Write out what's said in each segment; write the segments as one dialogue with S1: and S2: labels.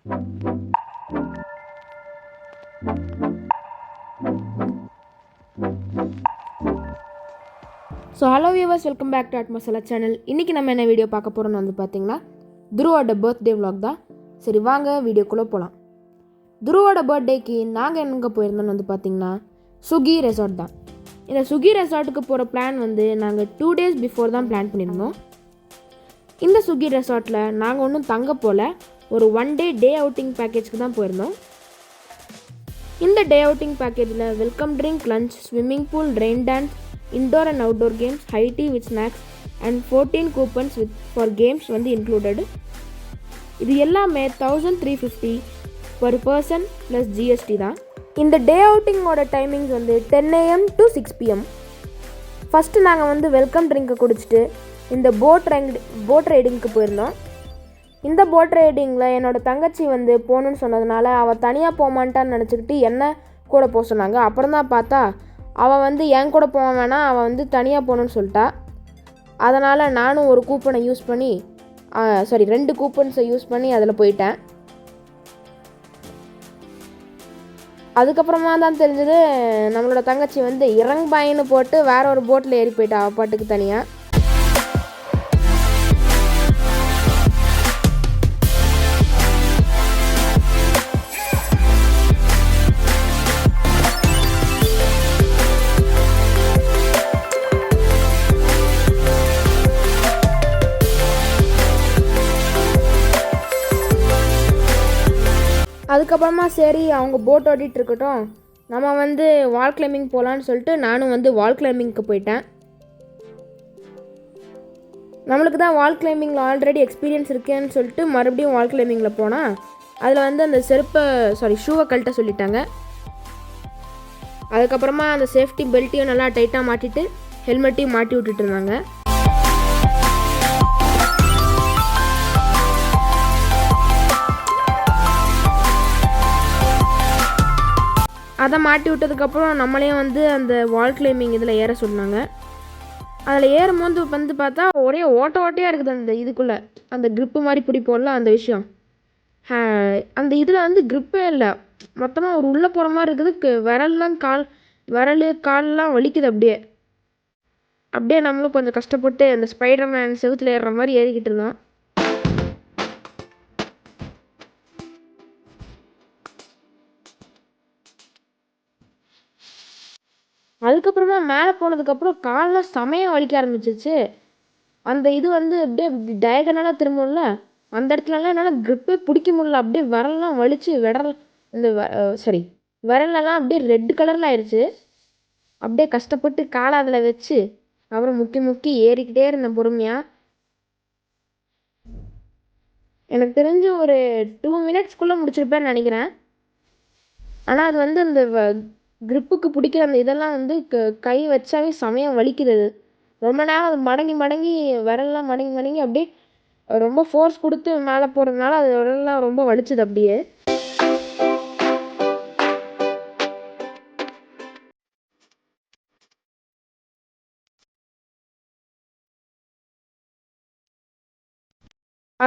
S1: So hello viewers, welcome back to at masala channel. இன்றைக்கி நம்ம என்ன வீடியோ பார்க்க போகிறோம்னு வந்து பார்த்திங்கன்னா துருவோட பர்த்டே vlog தான். சரி வாங்க வீடியோக்குள்ளே போகலாம். துருவோட பர்த்டேக்கு நாங்கள் எங்கே போயிருந்தோம்னு வந்து பார்த்திங்கன்னா சுகி ரெசார்ட் தான். இந்த சுகி ரெசார்ட்டுக்கு போகிற பிளான் வந்து நாங்கள் 2 days பிஃபோர் தான் பிளான் பண்ணியிருந்தோம். இந்த சுகி ரெசார்ட்டில் நாங்கள் ஒன்றும் தங்க போல் ஒரு 1 day அவுட்டிங் பேக்கேஜ்க்கு தான் போயிருந்தோம். இந்த டே அவுட்டிங் பேக்கேஜில் welcome drink, lunch, swimming pool, rain dance, indoor and outdoor games, high tea with snacks and 14 coupons for games வந்து included. இது எல்லாமே 1350 per person plus GST தான். இந்த டே அவுட்டிங்கோட டைமிங்ஸ் வந்து 10 AM to 6 PM. ஃபஸ்ட்டு நாங்கள் வந்து welcome ட்ரிங்க்கை குடிச்சிட்டு இந்த போட் ரைடிங்க்கு போயிருந்தோம். இந்த போட் ரைடிங்கில் என்னோடய தங்கச்சி வந்து போகணுன்னு சொன்னதுனால அவள் தனியாக போமான்ட்டான்னு நினச்சிக்கிட்டு என்ன கூட போக சொன்னாங்க. அப்புறம் தான் பார்த்தா அவள் வந்து என் கூட போக வேணாம், அவள் வந்து தனியாக போகணுன்னு சொல்லிட்டா. அதனால் நானும் ஒரு கூப்பனை யூஸ் பண்ணி 2 கூப்பன்ஸை யூஸ் பண்ணி அதில் போயிட்டேன். அதுக்கப்புறமா தான் தெரிஞ்சது நம்மளோட தங்கச்சி வந்து இறங்பாயின்னு போட்டு வேற ஒரு போட்டில் ஏறி போயிட்டா அவள் பாட்டுக்கு தனியாக. அதுக்கப்புறமா சரி அவங்க போட் ஓட்டிகிட்டு இருக்கட்டும், நம்ம வந்து வால் கிளைம்பிங் போகலான்னு சொல்லிட்டு நானும் வந்து வால் கிளைம்பிங்க்கு போயிட்டேன். நம்மளுக்கு தான் வால் கிளைம்பிங்கில் ஆல்ரெடி எக்ஸ்பீரியன்ஸ் இருக்கேன்னு சொல்லிட்டு மறுபடியும் வால் கிளைம்பிங்கில் போனால் அதில் வந்து அந்த ஷூவை கழட்ட சொல்லிட்டாங்க. அதுக்கப்புறமா அந்த சேஃப்டி பெல்ட்டையும் நல்லா டைட்டாக மாட்டிட்டு ஹெல்மெட்டையும் மாட்டி விட்டுட்டு இருந்தாங்க. அதை மாட்டி விட்டதுக்கப்புறம் நம்மளையும் வந்து அந்த வால் கிளைம்பிங் இதில் ஏற சொன்னாங்க. அதில் ஏறும்போது வந்து பார்த்தா ஒரே ஓட்டையாக இருக்குது அந்த இதுக்குள்ளே. அந்த க்ரிப்பு மாதிரி பிடிப்போம்ல அந்த விஷயம், அந்த இதில் வந்து க்ரிப்பே இல்லை. மொத்தமாக ஒரு உள்ளே போகிற மாதிரி இருக்குது. கால்லாம் வலிக்குது. அப்படியே நம்மளும் கொஞ்சம் கஷ்டப்பட்டு அந்த ஸ்பைடர் மேன் செவுத்தில் ஏறுற மாதிரி ஏறிக்கிட்டு இருந்தோம். அதுக்கப்புறமா மேலே போனதுக்கப்புறம் காலெலாம் செமையாக வலிக்க ஆரம்பிச்சிச்சு. அந்த இது வந்து அப்படியே டயகனலாக திரும்பும்ல, அந்த இடத்துலலாம் என்னால் க்ரிப்பே பிடிக்க முடியல. அப்படியே விரல்லாம் வலிச்சு விரலெல்லாம் அப்படியே ரெட் கலரில் ஆயிடுச்சு. அப்படியே கஷ்டப்பட்டு காலை அதில் வச்சு அப்புறம் முக்கி ஏறிக்கிட்டே இருந்தேன் பொறுமையாக. எனக்கு தெரிஞ்சு ஒரு 2 minutesக்குள்ளே முடிச்சிருப்பேன்னு நினைக்கிறேன். ஆனால் அது வந்து அந்த க்ரிப்புக்கு பிடிக்கிற அந்த இதெல்லாம் வந்து கை வச்சாவே செமையாக வலிக்கிறது. ரொம்ப நேரம் அது மடங்கி விரல்லாம் மடங்கி அப்படியே ரொம்ப ஃபோர்ஸ் கொடுத்து மேலே போகிறதுனால அது விரல்லாம் ரொம்ப வலிச்சுது அப்படியே.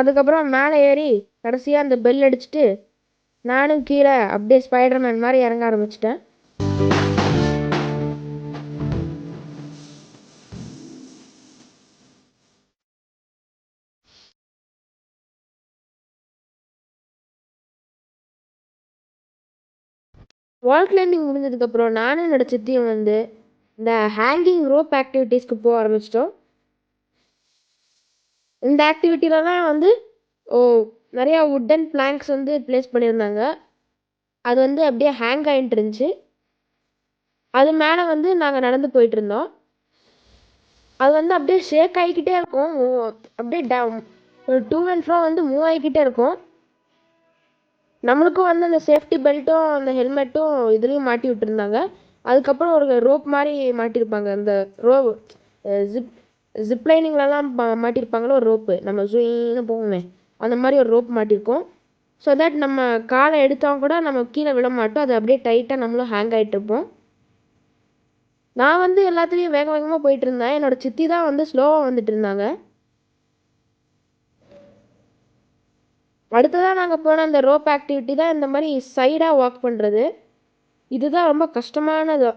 S1: அதுக்கப்புறம் மேலே ஏறி கடைசியாக அந்த பெல் அடிச்சுட்டு நானும் கீழே அப்படியே ஸ்பைடர்மேன் மாதிரி இறங்க ஆரம்பிச்சிட்டேன். வால் கிளைம்பிங் முடிஞ்சதுக்கப்புறம் நானும் என்னோடய சித்தியும் வந்து இந்த ஹேங்கிங் ரோப் ஆக்டிவிட்டீஸ்க்கு போக ஆரம்பிச்சிட்டோம். இந்த ஆக்டிவிட்டிலலாம் வந்து நிறையா வுட்டன் பிளாங்க்ஸ் வந்து ப்ளேஸ் பண்ணியிருந்தாங்க. அது வந்து அப்படியே ஹேங் ஆகிட்டு இருந்துச்சு. அது மேலே வந்து நாங்கள் நடந்து போயிட்டுருந்தோம். அது வந்து அப்படியே ஷேக் ஆகிக்கிட்டே இருக்கும். அப்படியே டூ அண்ட் ஃப்ரோ வந்து மூவ் ஆகிக்கிட்டே இருக்கும். நம்மளுக்கும் வந்து அந்த சேஃப்டி பெல்ட்டும் அந்த ஹெல்மெட்டும் இதுலேயும் மாட்டி விட்டுருந்தாங்க. அதுக்கப்புறம் ஒரு ரோப் மாதிரி மாட்டியிருப்பாங்க. அந்த ஜிப்லைனிங்லலாம் மாட்டியிருப்பாங்களோ ஒரு ரோப்பு, நம்ம ஜூயின்னு போவோமே அந்த மாதிரி ஒரு ரோப் மாட்டியிருக்கோம். ஸோ தட் நம்ம காலை எடுத்தோம் கூட நம்ம கீழே விழ மாட்டோம். அது அப்படியே டைட்டாக நம்மளும் ஹேங் ஆகிட்ருப்போம். நான் வந்து எல்லாத்துலேயும் வேகமாக போயிட்டு இருந்தேன். என்னோடய சித்தி தான் வந்து ஸ்லோவாக வந்துட்டு இருந்தாங்க. அடுத்ததாக நாங்கள் போன அந்த ரோப் ஆக்டிவிட்டி தான் இந்த மாதிரி சைடாக வாக் பண்ணுறது. இதுதான் ரொம்ப கஷ்டமானது.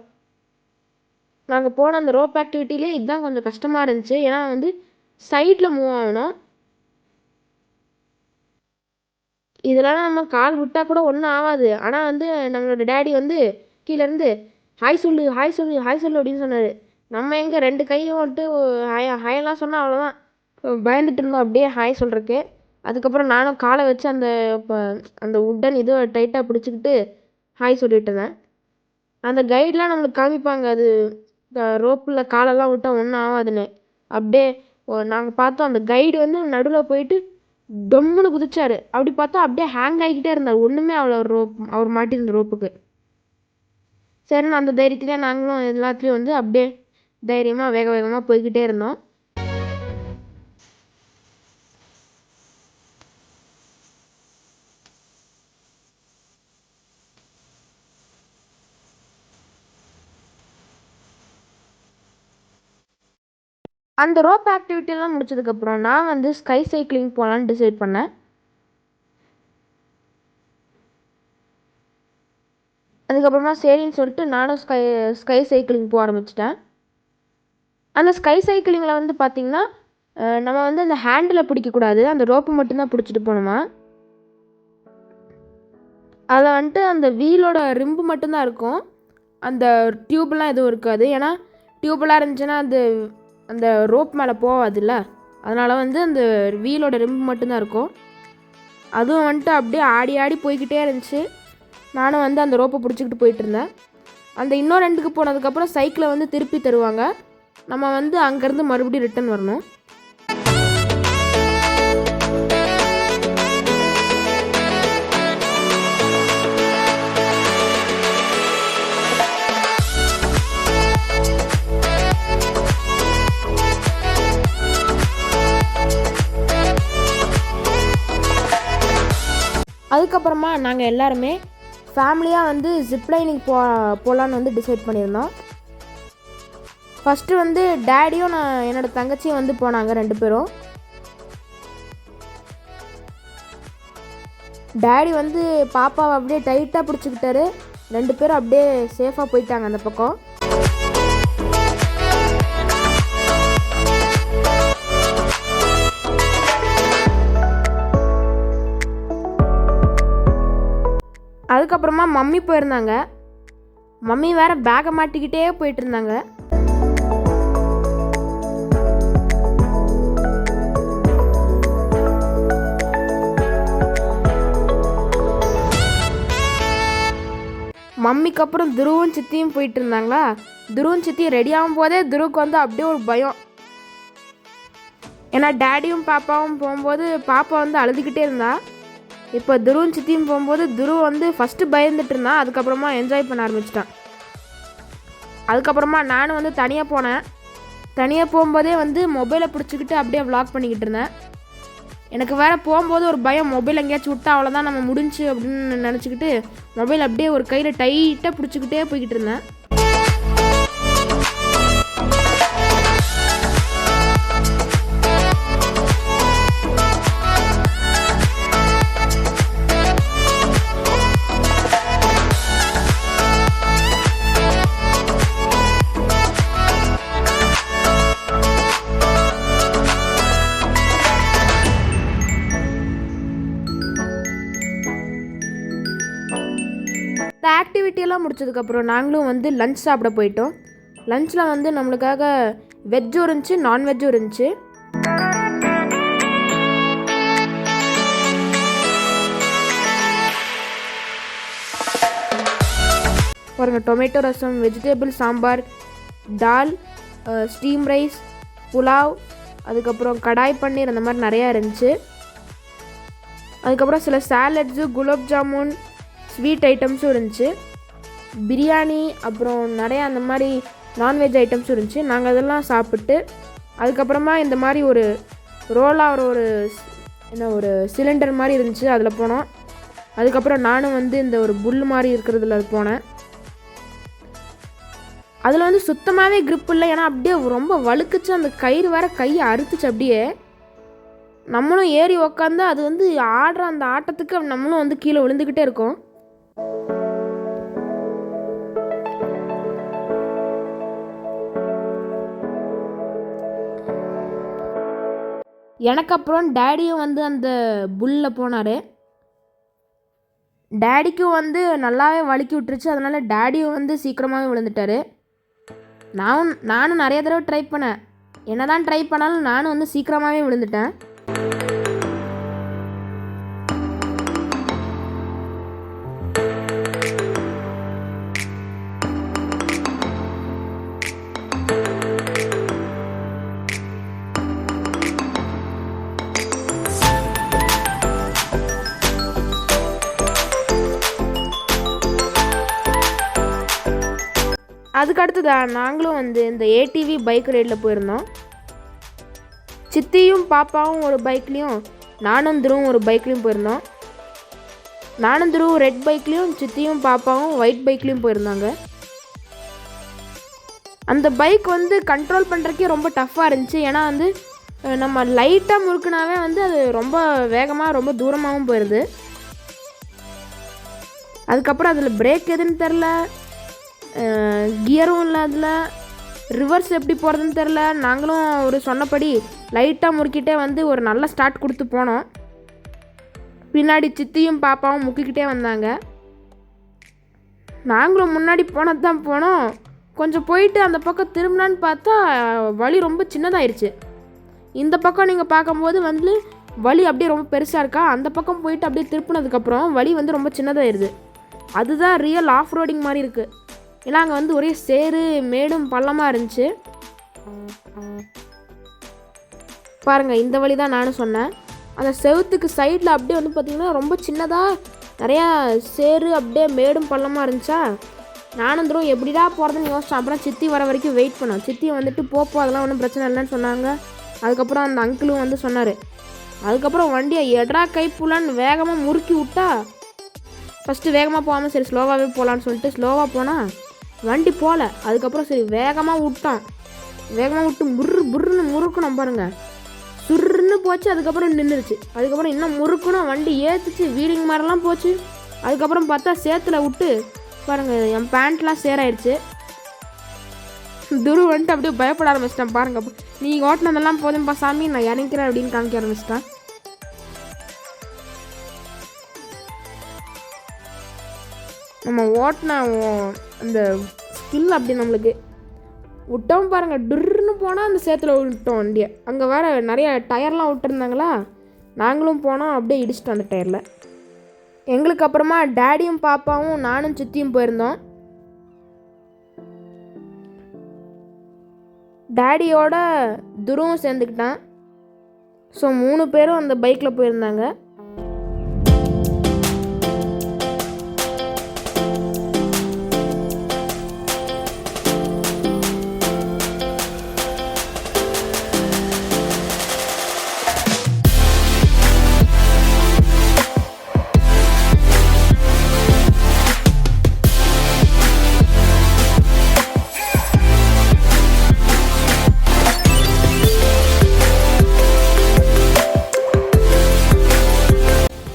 S1: நாங்கள் போன அந்த ரோப் ஆக்டிவிட்டிலே இதுதான் கொஞ்சம் கஷ்டமாக இருந்துச்சு. ஏன்னா வந்து சைடில் மூவ் ஆகணும். இதெல்லாம் நம்ம கால் விட்டால் கூட ஒன்றும் ஆகாது. ஆனால் வந்து நம்மளோட டேடி வந்து கீழேருந்து ஹாய் சொல்லு ஹாய் சொல்லு ஹாய் சொல்லு அப்படின்னு சொன்னார். நம்ம எங்கே 2 கையும் விட்டு ஹாயெல்லாம் சொன்னால் அவ்வளோதான். பயந்துட்டு இருந்தோம் அப்படியே ஹாய் சொல்கிறக்கு. அதுக்கப்புறம் நானும் காலை வச்சு அந்த உட்டன் இதோ டைட்டாக பிடிச்சிக்கிட்டு ஹாய் சொல்லிட்டு இருந்தேன். அந்த கைடெலாம் நம்மளுக்கு காமிப்பாங்க, அது ரோப்பில் காலெல்லாம் விட்டால் ஒன்றும் ஆகாதுன்னு. அப்படியே நாங்கள் பார்த்தோம், அந்த கைடு வந்து நடுவில் போயிட்டு டொம்முன்னு குதிச்சார். அப்படி பார்த்தா அப்படியே ஹேங் ஆகிக்கிட்டே இருந்தார். ஒன்றுமே அவர் மாட்டியிருந்த ரோப்புக்கு. சரின்னு அந்த தைரியத்திலே நாங்களும் எல்லாத்துலேயும் வந்து அப்படியே தைரியமாக வேக வேகமாக போய்கிட்டே இருந்தோம். அந்த ரோப் ஆக்டிவிட்டிலாம் முடிச்சதுக்கப்புறம் நான் வந்து ஸ்கை சைக்கிளிங் போகலான்னு டிசைட் பண்ணேன். அதுக்கப்புறமா சரின்னு சொல்லிட்டு நானும் ஸ்கை சைக்கிளிங் போக ஆரம்பிச்சிட்டேன். அந்த ஸ்கை சைக்கிளிங்கில் வந்து பார்த்திங்கன்னா நம்ம வந்து அந்த ஹேண்டில் பிடிக்கக்கூடாது, அந்த ரோப்பு மட்டும்தான் பிடிச்சிட்டு போகணுமா. அதில் வந்துட்டு அந்த வீலோட ரிம்பு மட்டும்தான் இருக்கும், அந்த டியூப்லாம் எதுவும் இருக்காது. ஏன்னா டியூப்லாம் இருந்துச்சுன்னா அந்த ரோப் மேலே போகாதுல்ல, அதனால் வந்து அந்த வீலோட ரிம்பு மட்டும்தான் இருக்கும். அதுவும் வந்துட்டு அப்படியே ஆடி ஆடி போய்கிட்டே இருந்துச்சு. நானும் வந்து அந்த ரோப்பை பிடிச்சிக்கிட்டு போயிட்டுருந்தேன். அந்த இன்னொரு எண்டுக்கு போனதுக்கப்புறம் சைக்கிளை வந்து திருப்பி தருவாங்க. நம்ம வந்து அங்கேருந்து மறுபடியும் ரிட்டன் வரணும். அதுக்கப்புறமா நாங்கள் எல்லாருமே ஃபேமிலியாக வந்து ஜிப்லைனிங் போகலான்னு வந்து டிசைட் பண்ணியிருந்தோம். ஃபஸ்ட்டு வந்து டேடியும் என்னோடய தங்கச்சியும் வந்து போனாங்க 2 பேரும். டேடி வந்து பாப்பாவை அப்படியே டைட்டாக பிடிச்சிக்கிட்டாரு. 2 பேரும் அப்படியே சேஃபாக போயிட்டாங்க அந்த பக்கம். அதுக்கப்புறமா மம்மி போயிருந்தாங்க. மம்மி வேறு பேக்கை மாட்டிக்கிட்டே போயிட்டு இருந்தாங்க. மம்மிக்கு அப்புறம் துருவும் சித்தியும் போயிட்டு இருந்தாங்களா. துருவும் சித்தியும் ரெடி ஆகும் போதே துருவுக்கு வந்து அப்படியே ஒரு பயம். ஏன்னா டேடியும் பாப்பாவும் போகும்போது பாப்பா வந்து அழுதுகிட்டே இருந்தா. இப்போ துருவும் சித்தியும் போகும்போது துரு வந்து ஃபஸ்ட்டு பயந்துட்டு இருந்தான், அதுக்கப்புறமா என்ஜாய் பண்ண ஆரம்பிச்சிட்டான். அதுக்கப்புறமா நானும் வந்து தனியாக போனேன். தனியாக போகும்போதே வந்து மொபைலை பிடிச்சிக்கிட்டு அப்படியே விளாக் பண்ணிக்கிட்டு இருந்தேன். எனக்கு வேறு போகும்போது ஒரு பயம், மொபைல் எங்கேயாச்சும் விட்டா அவ்வளோதான் நம்ம முடிஞ்சு அப்படின்னு நினச்சிக்கிட்டு மொபைல் அப்படியே ஒரு கையில் டைட்டாக பிடிச்சிக்கிட்டே போய்கிட்டு இருந்தேன். இந்த ஆக்டிவிட்டியெல்லாம் முடிச்சதுக்கப்புறம் நாங்களும் வந்து லன்ச் சாப்பிட போயிட்டோம். லன்ச்சில் வந்து நம்மளுக்காக வெஜ்ஜும் இருந்துச்சு, நான்வெஜ்ஜும் இருந்துச்சு. பாருங்கள், டொமேட்டோ ரசம், வெஜிடபிள் சாம்பார், டால், ஸ்டீம் ரைஸ், புலாவ், அதுக்கப்புறம் கடாய் பன்னீர், அந்த மாதிரி நிறையா இருந்துச்சு. அதுக்கப்புறம் சில சாலட்ஸு, குலாப் ஜாமுன், ஸ்வீட் ஐட்டம்ஸும் இருந்துச்சு. பிரியாணி, அப்புறம் நிறையா அந்த மாதிரி நான்வெஜ் ஐட்டம்ஸும் இருந்துச்சு. நாங்கள் அதெல்லாம் சாப்பிட்டு அதுக்கப்புறமா இந்த மாதிரி ஒரு ரோலாக ஒரு சிலிண்டர் மாதிரி இருந்துச்சு, அதில் போனோம். அதுக்கப்புறம் நானும் வந்து இந்த ஒரு புல் மாதிரி இருக்கிறதுல போனேன். அதில் வந்து சுத்தமாகவே க்ரிப் இல்லை, ஏன்னா அப்படியே ரொம்ப வழுக்குச்சு. அந்த கயிறு வேறு கையை அறுத்துச்சு. அப்படியே நம்மளும் ஏறி உக்காந்து அது வந்து ஆடுற அந்த ஆட்டத்துக்கு நம்மளும் வந்து கீழே விழுந்துக்கிட்டே இருக்கோம். எனக்கு அப்புறம் டேடியும் வந்து அந்த புல்லில் போனார். டேடிக்கும் வந்து நல்லாவே வழுக்கி விட்டுருச்சு. அதனால் டேடியும் வந்து சீக்கிரமாகவே விழுந்துட்டார். நானும் நிறைய தடவை ட்ரை பண்ணேன். என்ன தான் ட்ரை பண்ணாலும் நானும் வந்து சீக்கிரமாகவே விழுந்துட்டேன். அதுக்கு அடுத்ததான் நாங்களும் வந்து இந்த ஏடிவி பைக் ரைடில் போயிருந்தோம். சித்தியும் பாப்பாவும் ஒரு பைக்லேயும், நானும் துருவும் ஒரு பைக்லேயும் போயிருந்தோம். நானும் துருவும் ரெட் பைக்லேயும், சித்தியும் பாப்பாவும் ஒயிட் பைக்லேயும் போயிருந்தாங்க. அந்த பைக் வந்து கண்ட்ரோல் பண்ணுறக்கே ரொம்ப டஃப்பாக இருந்துச்சு. ஏன்னா வந்து நம்ம லைட்டாக முறுக்குனாவே வந்து அது ரொம்ப வேகமாக ரொம்ப தூரமாகவும் போயிடுது. அதுக்கப்புறம் அதில் பிரேக் எதுன்னு தெரில, கியரும் இல்லை, அதில் ரிவர்ஸ் எப்படி போகிறதுன்னு தெரில. நாங்களும் ஒரு சொன்னபடி லைட்டாக முறுக்கிட்டே வந்து ஒரு நல்ல ஸ்டார்ட் கொடுத்து போனோம். பின்னாடி சித்தியும் பாப்பாவும் முக்கிக்கிட்டே வந்தாங்க. நாங்களும் முன்னாடி போனது தான் போனோம். கொஞ்சம் போயிட்டு அந்த பக்கம் திரும்பினான்னு பார்த்தா வழி ரொம்ப சின்னதாயிருச்சு. இந்த பக்கம் நீங்கள் பார்க்கும்போது வந்து வழி அப்படியே ரொம்ப பெருசாக இருக்கா. அந்த பக்கம் போயிட்டு அப்படியே திருப்பினதுக்கப்புறம் வழி வந்து ரொம்ப சின்னதாயிருது. அதுதான் ரியல் ஆஃப் ரோடிங் மாதிரி இருக்குது. ஏன்னா அங்கே வந்து ஒரே சேறு மேடும் பள்ளமாக இருந்துச்சு. பாருங்கள், இந்த வழி தான் நானும் சொன்னேன். அந்த செவுத்துக்கு சைடில் அப்படியே வந்து பார்த்திங்கன்னா ரொம்ப சின்னதாக நிறையா சேறு அப்படியே மேடும் பள்ளமாக இருந்துச்சா. நானும் தூரம் எப்படிடா போகிறதுன்னு யோசிச்சேன். அப்புறம் சித்தி வர வரைக்கும் வெயிட் பண்ணோம். சித்தி வந்துட்டு போப்போ அதெல்லாம் ஒன்றும் பிரச்சனை இல்லைன்னு சொன்னாங்க. அதுக்கப்புறம் அந்த அங்கிளும் வந்து சொன்னார். அதுக்கப்புறம் வண்டியை எட்ரா கைப்புலான்னு வேகமாக முறுக்கி விட்டா. ஃபஸ்ட்டு வேகமாக போகாமல் சரி ஸ்லோவாகவே போகலான்னு சொல்லிட்டு ஸ்லோவாக போனால் வண்டி போகல. அதுக்கப்புறம் சரி வேகமாக விட்டோம். வேகமாக விட்டு புர்ருன்னு முறுக்கணும் பாருங்கள். சுருன்னு போச்சு. அதுக்கப்புறம் நின்றுச்சு. அதுக்கப்புறம் இன்னும் முறுக்கணும். வண்டி ஏற்றுச்சு. வீலிங் மாதிரிலாம் போச்சு. அதுக்கப்புறம் பார்த்தா சேத்துல விட்டு பாருங்கள் என் பேண்ட்லாம் சேராயிடுச்சு. துரு வந்துட்டு அப்படியே பயப்பட ஆரம்பிச்சிட்டேன். பாருங்கள், நீ ஓட்டினதெல்லாம் போதும்பா சாமி, நான் இறங்கிறேன் அப்படின்னு காமிக்க ஆரம்பிச்சிட்டேன். நம்ம ஓட்டின அந்த ஸ்கில் அப்படி நம்மளுக்கு விட்டோம் பாருங்கள். டுர்ன்னு போனால் அந்த சேத்துல விட்டோம் வண்டியை. அங்கே வேறு நிறைய டயர்லாம் விட்டுருந்தாங்களா. நாங்களும் போனோம், அப்படியே இடிச்சிட்டோம் அந்த டயரில். எங்களுக்கு அப்புறமா டேடியும் பாப்பாவும் நானும் சித்தியும் போயிருந்தோம். டேடியோட துருவும் சேர்ந்துக்கிட்டான். ஸோ 3 பேரும் அந்த பைக்கில் போயிருந்தாங்க.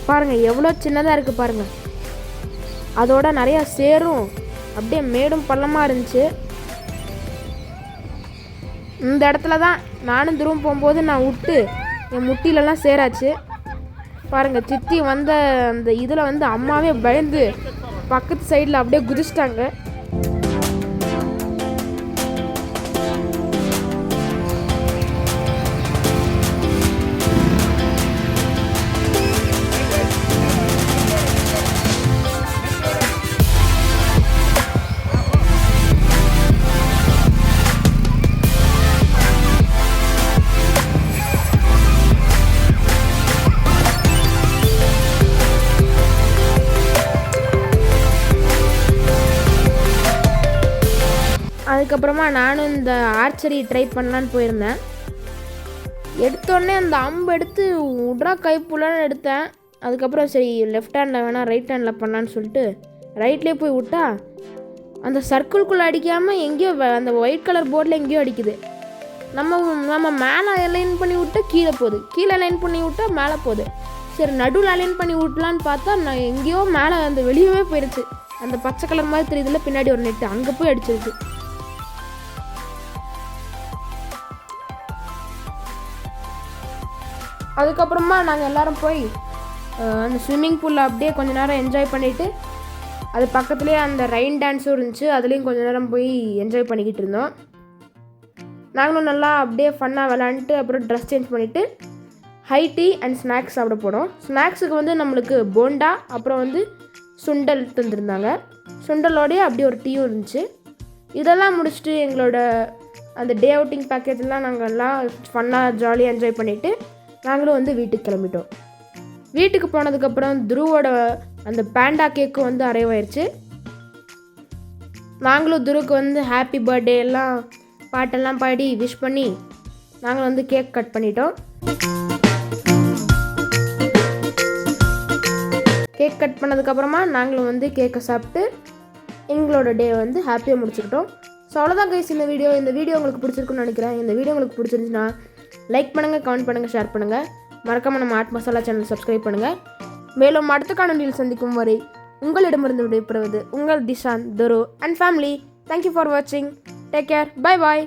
S1: பாருங்கள் எவ்வளோ சின்னதாக இருக்குது பாருங்கள். அதோட நிறையா சேரும் அப்படியே மேடும் பள்ளமாக இருந்துச்சு. இந்த இடத்துல தான் நானும் துருவம் போகும்போது நான் விட்டு என் முட்டிலெல்லாம் சேராச்சு. பாருங்கள், சித்தி வந்த அந்த இதில் வந்து அம்மாவே பயந்து பக்கத்து சைடில் அப்படியே குதிச்சிட்டாங்க. அதுக்கப்புறமா நானும் இந்த ஆர்ச்சரி ட்ரை பண்ணலான்னு போயிருந்தேன். எடுத்தோடனே அந்த அம்பு எடுத்து உட்ரா கைப்புலன்னு எடுத்தேன். அதுக்கப்புறம் சரி லெஃப்ட் ஹேண்டில் வேணால் ரைட் ஹேண்டில் பண்ணலான்னு சொல்லிட்டு ரைட்லேயே போய் விட்டா அந்த சர்க்கிள்குள்ளே அடிக்காமல் எங்கேயோ அந்த ஒயிட் கலர் போர்டில் எங்கேயோ அடிக்குது. நம்ம நம்ம மேலே அலைன் பண்ணி விட்டு கீழே போகுது, கீழே அலைன் பண்ணி விட்டால் மேலே போகுது. சரி நடுவில் அலைன் பண்ணி விட்டலான்னு பார்த்தா நான் எங்கேயோ மேலே அந்த வெளியவே போயிடுச்சு. அந்த பச்சை கலர் மாதிரி தெரியுதுல பின்னாடி ஒரு நெட்டு, அங்கே போய் அடிச்சிருக்கு. அதுக்கப்புறமா நாங்கள் எல்லோரும் போய் அந்த ஸ்விம்மிங் பூலில் அப்படியே கொஞ்சம் நேரம் என்ஜாய் பண்ணிவிட்டு, அது பக்கத்துலேயே அந்த ரெயின் டான்ஸும் இருந்துச்சு, அதுலேயும் கொஞ்சம் நேரம் போய் என்ஜாய் பண்ணிக்கிட்டு இருந்தோம். நாங்களும் நல்லா அப்படியே ஃபன்னாக விளாண்டுட்டு அப்புறம் ட்ரெஸ் சேஞ்ச் பண்ணிவிட்டு ஹை டீ அண்ட் ஸ்நாக்ஸ் சாப்பிட போனோம். ஸ்நாக்ஸுக்கு வந்து நம்மளுக்கு போண்டா அப்புறம் வந்து சுண்டல் தந்துருந்தாங்க. சுண்டலோடையே அப்படியே ஒரு டீயும் இருந்துச்சு. இதெல்லாம் முடிச்சுட்டு எங்களோட அந்த டே அவுட்டிங் பேக்கேஜெலாம் நாங்கள் எல்லாம் ஃபன்னாக ஜாலியாக என்ஜாய் பண்ணிவிட்டு நாங்களும் வந்து வீட்டுக்கு கிளம்பிட்டோம். வீட்டுக்கு போனதுக்கப்புறம் துருவோட அந்த பேண்டா கேக்கும் வந்து அரைவாயிருச்சு. நாங்களும் துருவுக்கு வந்து ஹாப்பி பர்த்டே எல்லாம் பாட்டெல்லாம் பாடி விஷ் பண்ணி நாங்கள் வந்து கேக் கட் பண்ணிட்டோம். கேக் கட் பண்ணதுக்கப்புறமா நாங்களும் வந்து கேக்கை சாப்பிட்டு எங்களோட டே வந்து ஹாப்பியாக முடிச்சுக்கிட்டோம். ஸோ அவ்வளோதான் கைஸ் இந்த வீடியோ உங்களுக்கு பிடிச்சிருக்குன்னு நினைக்கிறேன். இந்த வீடியோ உங்களுக்கு பிடிச்சிருந்துச்சுன்னா லைக் பண்ணுங்கள், கமெண்ட் பண்ணுங்கள், ஷேர் பண்ணுங்கள். மறக்காமல் நம்ம ஆர்ட் மசாலா சேனல் சப்ஸ்கிரைப் பண்ணுங்கள். மேலும் அடுத்த காணொலியில் சந்திக்கும் வரை உங்களிடமிருந்து விடைபெறுவது உங்கள் திஷான், துரு அண்ட் ஃபேமிலி. தேங்க்யூ ஃபார் வாட்சிங். Take care. Bye bye.